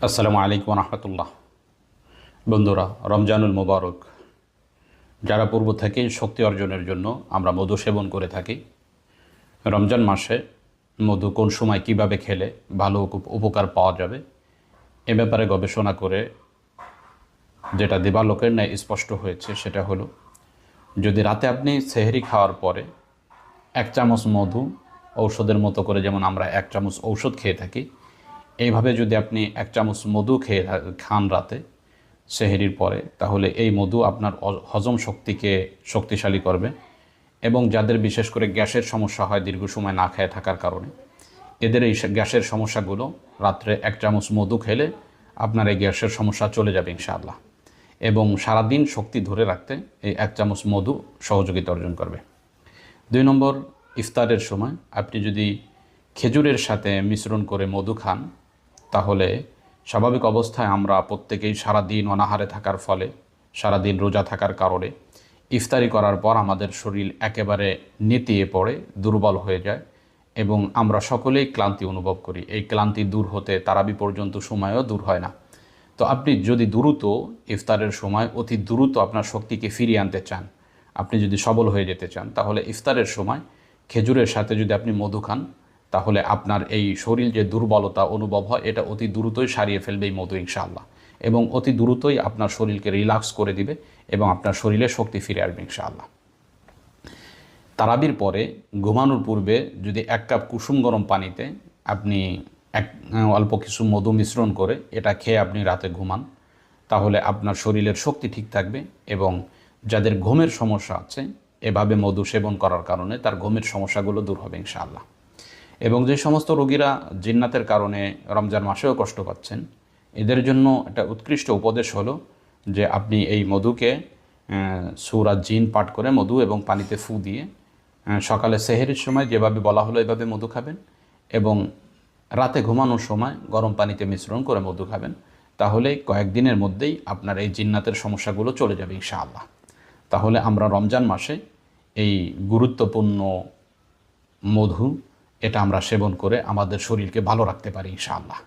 আসসালামু আলাইকুম রহমতুল্লাহ। বন্ধুরা, রমজানুল মোবারক। যারা পূর্ব থেকেই শক্তি অর্জনের জন্য আমরা মধু সেবন করে থাকি, রমজান মাসে মধু কোন সময় কিভাবে খেলে ভালো উপকার পাওয়া যাবে এ ব্যাপারে গবেষণা করে যেটা দিবালোকের ন্যায় স্পষ্ট হয়েছে সেটা হলো, যদি রাতে আপনি সেহরি খাওয়ার পরে 1 চামচ মধু, ঔষধের মতো করে যেমন আমরা 1 চামচ ঔষধ খেয়ে থাকি, এইভাবে যদি আপনি 1 চামচ মধু খান রাতে সেহরির পরে, তাহলে এই মধু আপনার হজম শক্তিকে শক্তিশালী করবে। এবং যাদের বিশেষ করে গ্যাসের সমস্যা হয় দীর্ঘ সময় না খেয়ে থাকার কারণে, এদের এই গ্যাসের সমস্যাগুলো রাত্রে 1 চামচ মধু খেলে আপনার এই গ্যাসের সমস্যা চলে যাবে ইনশাআল্লাহ। এবং সারাদিন শক্তি ধরে রাখতে এই 1 চামচ মধু সহযোগিতা অর্জন করবে। 2 নম্বর, ইফতারের সময় আপনি যদি খেজুরের সাথে মিশ্রণ করে মধু খান, তাহলে স্বাভাবিক অবস্থায় আমরা প্রত্যেকেই সারাদিন অনাহারে থাকার ফলে, সারাদিন রোজা থাকার কারণে ইফতারি করার পর আমাদের শরীর একেবারে নেতিয়ে পড়ে, দুর্বল হয়ে যায় এবং আমরা সকলেই ক্লান্তি অনুভব করি। এই ক্লান্তি দূর হতে তারাবি পর্যন্ত সময়ও দূর হয় না। তো আপনি যদি দ্রুত ইফতারের সময় অতি দ্রুত আপনার শক্তিকে ফিরিয়ে আনতে চান, আপনি যদি সবল হয়ে যেতে চান, তাহলে ইফতারের সময় খেজুরের সাথে যদি আপনি মধু খান, তাহলে আপনার এই শরীর যে দুর্বলতা অনুভব হয় এটা অতি দ্রুতই সারিয়ে ফেলবে এই মধু ইনশাআল্লাহ। এবং অতি দ্রুতই আপনার শরীরকে রিল্যাক্স করে দিবে এবং আপনার শরীরে শক্তি ফিরে আসবে ইনশাআল্লাহ। তারাবির পরে ঘুমানোর পূর্বে যদি 1 কাপ কুসুম গরম পানিতে আপনি অল্প কিছু মধু মিশ্রণ করে এটা খেয়ে আপনি রাতে ঘুমান, তাহলে আপনার শরীরের শক্তি ঠিক থাকবে। এবং যাদের ঘুমের সমস্যা আছে, এভাবে মধু সেবন করার কারণে তার ঘুমের সমস্যাগুলো দূর হবে ইনশাআল্লাহ। এবং যে সমস্ত রোগীরা জিন্নাতের কারণে রমজান মাসেও কষ্ট পাচ্ছেন, এদের জন্য একটা উৎকৃষ্ট উপদেশ হলো যে আপনি এই মধুকে সূরা জিন পাঠ করে মধু এবং পানিতে ফু দিয়ে সকালে সেহরির সময় যেভাবে বলা হলো এভাবে মধু খাবেন, এবং রাতে ঘুমানোর সময় গরম পানিতে মিশ্রণ করে মধু খাবেন। তাহলে কয়েকদিনের মধ্যেই আপনার এই জিন্নাতের সমস্যাগুলো চলে যাবে ইনশাআল্লাহ। তাহলে আমরা রমজান মাসে এই গুরুত্বপূর্ণ মধু এটা আমরা সেবন করে আমাদের শরীরকে ভালো রাখতে পারি ইনশাআল্লাহ।